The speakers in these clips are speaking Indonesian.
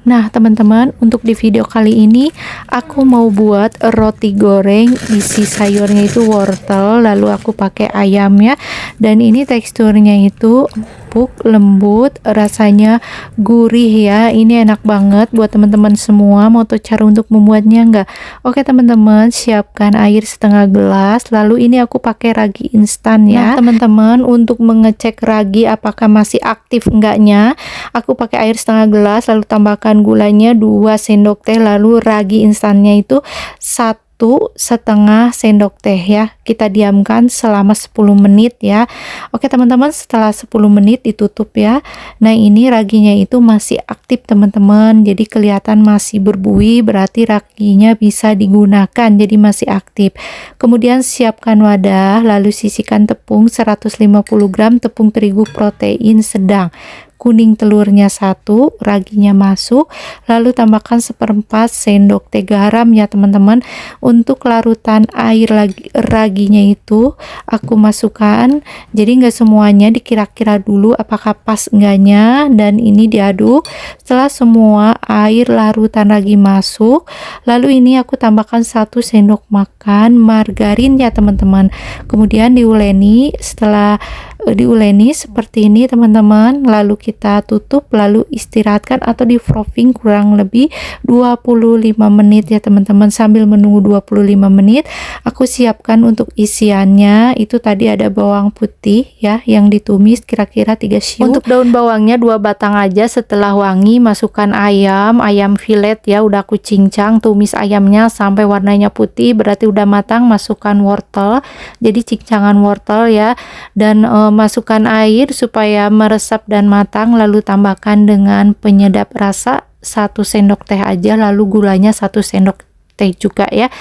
Nah, teman-teman, untuk di video kali ini aku mau buat roti goreng isi sayurnya itu wortel, lalu aku pakai ayam ya. Dan ini teksturnya itu empuk, lembut, rasanya gurih ya. Ini enak banget buat teman-teman semua. Mau tahu cara untuk membuatnya enggak? Oke, teman-teman, siapkan air setengah gelas. Lalu ini aku pakai ragi instan ya. Nah, teman-teman, untuk mengecek ragi apakah masih aktif enggaknya, aku pakai air setengah gelas, lalu tambahkan gulanya 2 sendok teh, lalu ragi instannya itu 1,5 sendok teh ya. Kita diamkan selama 10 menit ya. Oke teman-teman, setelah 10 menit ditutup ya. Nah, ini raginya itu masih aktif teman-teman, jadi kelihatan masih berbuih, berarti raginya bisa digunakan, jadi masih aktif. Kemudian siapkan wadah, lalu sisihkan tepung 150 gram tepung terigu protein sedang, kuning telurnya 1, raginya masuk, lalu tambahkan 1/4 sendok teh garam ya teman-teman. Untuk larutan air raginya itu aku masukkan, jadi nggak semuanya, dikira-kira dulu apakah pas enggaknya, dan ini diaduk. Setelah semua air larutan ragi masuk, lalu ini aku tambahkan 1 sendok makan margarin ya teman-teman, kemudian diuleni. Setelah diuleni seperti ini teman-teman, lalu kita tutup, lalu istirahatkan atau di frothing kurang lebih 25 menit ya teman-teman. Sambil menunggu 25 menit, aku siapkan untuk isiannya. Itu tadi ada bawang putih ya yang ditumis kira-kira 3 siung. Untuk daun bawangnya 2 batang aja. Setelah wangi, masukkan ayam filet ya, udah aku cincang. Tumis ayamnya sampai warnanya putih, berarti udah matang. Masukkan wortel, jadi cincangan wortel ya, dan masukkan air supaya meresap dan matang, lalu tambahkan dengan penyedap rasa 1 sendok teh aja, lalu gulanya 1 sendok teh juga ya.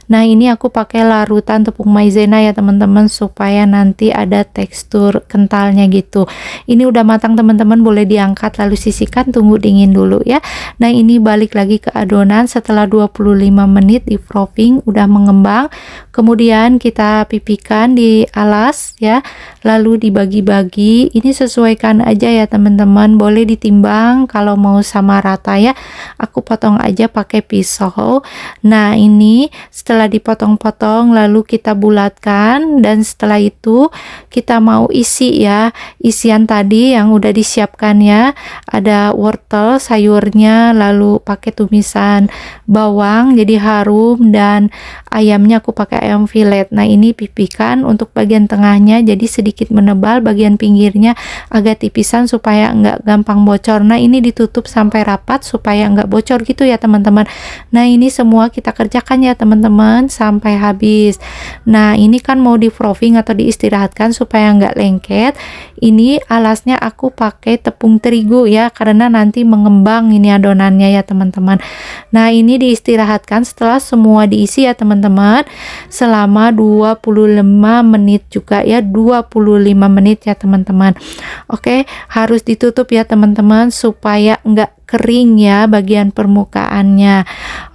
Nah, ini aku pakai larutan tepung maizena ya teman-teman, supaya nanti ada tekstur kentalnya gitu. Ini udah matang teman-teman, boleh diangkat lalu sisihkan, tunggu dingin dulu ya. Nah, ini balik lagi ke adonan setelah 25 menit di frothing, udah mengembang. Kemudian kita pipihkan di alas ya, lalu dibagi-bagi. Ini sesuaikan aja ya teman-teman, boleh ditimbang kalau mau sama rata ya. Aku potong aja pakai pisau. Nah, ini setelah dipotong-potong lalu kita bulatkan, dan setelah itu kita mau isi ya isian tadi yang udah disiapkan ya. Ada wortel sayurnya, lalu pakai tumisan bawang jadi harum, dan ayamnya aku pakai ayam filet. Nah, ini pipihkan untuk bagian tengahnya jadi sedikit menebal, bagian pinggirnya agak tipisan supaya enggak gampang bocor. Nah, ini ditutup sampai rapat supaya enggak bocor gitu ya teman-teman. Nah, ini semua kita kerjakan ya teman-teman sampai habis. Nah, ini kan mau di frothing atau diistirahatkan supaya enggak lengket. Ini alasnya aku pakai tepung terigu ya, karena nanti mengembang ini adonannya ya teman-teman. Nah, ini diistirahatkan setelah semua diisi ya teman-teman, selama 25 menit juga ya, 25 menit ya teman-teman. Oke, harus ditutup ya teman-teman supaya enggak kering ya bagian permukaannya.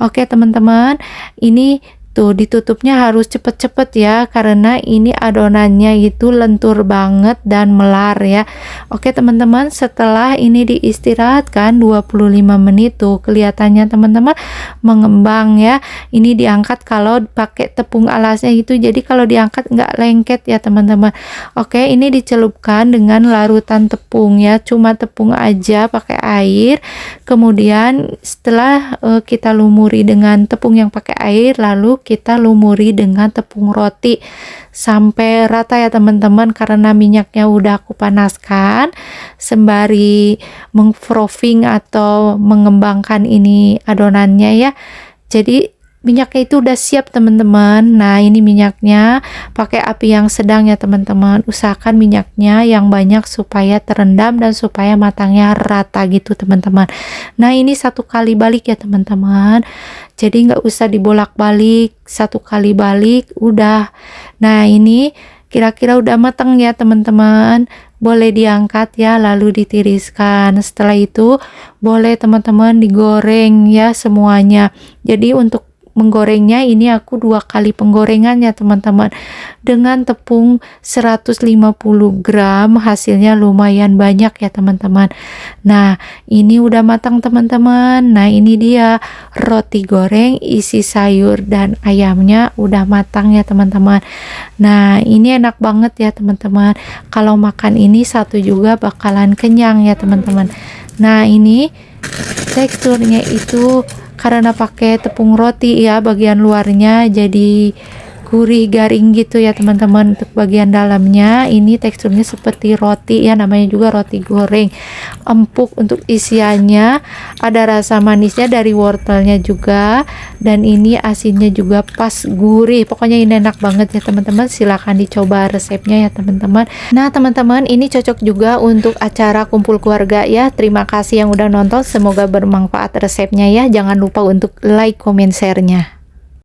Oke teman-teman, ini tuh ditutupnya harus cepet-cepet ya, karena ini adonannya itu lentur banget dan melar ya. Oke teman-teman, setelah ini diistirahatkan 25 menit tuh kelihatannya teman-teman mengembang ya. Ini diangkat kalau pakai tepung alasnya itu, jadi kalau diangkat nggak lengket ya teman-teman. Oke, ini dicelupkan dengan larutan tepung ya, cuma tepung aja pakai air. Kemudian setelah kita lumuri dengan tepung yang pakai air, lalu kita lumuri dengan tepung roti sampai rata ya teman-teman, karena minyaknya udah aku panaskan sembari mengfrothing atau mengembangkan ini adonannya ya. Jadi minyaknya itu udah siap teman-teman. Nah, ini minyaknya pakai api yang sedang ya teman-teman. Usahakan minyaknya yang banyak supaya terendam dan supaya matangnya rata gitu teman-teman. Nah, ini 1 kali balik ya teman-teman, jadi nggak usah dibolak-balik, 1 kali balik udah. Nah, ini kira-kira udah matang ya teman-teman, boleh diangkat ya lalu ditiriskan. Setelah itu boleh teman-teman digoreng ya semuanya. Jadi untuk menggorengnya ini aku 2 kali penggorengan ya teman-teman. Dengan tepung 150 gram hasilnya lumayan banyak ya teman-teman. Nah, ini udah matang teman-teman. Nah, ini dia roti goreng isi sayur dan ayamnya udah matang ya teman-teman. Nah, ini enak banget ya teman-teman. Kalau makan ini satu juga bakalan kenyang ya teman-teman. Nah, ini teksturnya itu karena pakai tepung roti ya, bagian luarnya jadi gurih garing gitu ya teman-teman. Untuk bagian dalamnya ini teksturnya seperti roti ya, namanya juga roti goreng, empuk untuk isiannya, ada rasa manisnya dari wortelnya juga, dan ini asinnya juga pas, gurih, pokoknya ini enak banget ya teman-teman. Silahkan dicoba resepnya ya teman-teman. Nah teman-teman, ini cocok juga untuk acara kumpul keluarga ya. Terima kasih yang udah nonton, semoga bermanfaat resepnya ya. Jangan lupa untuk like, comment, share-nya.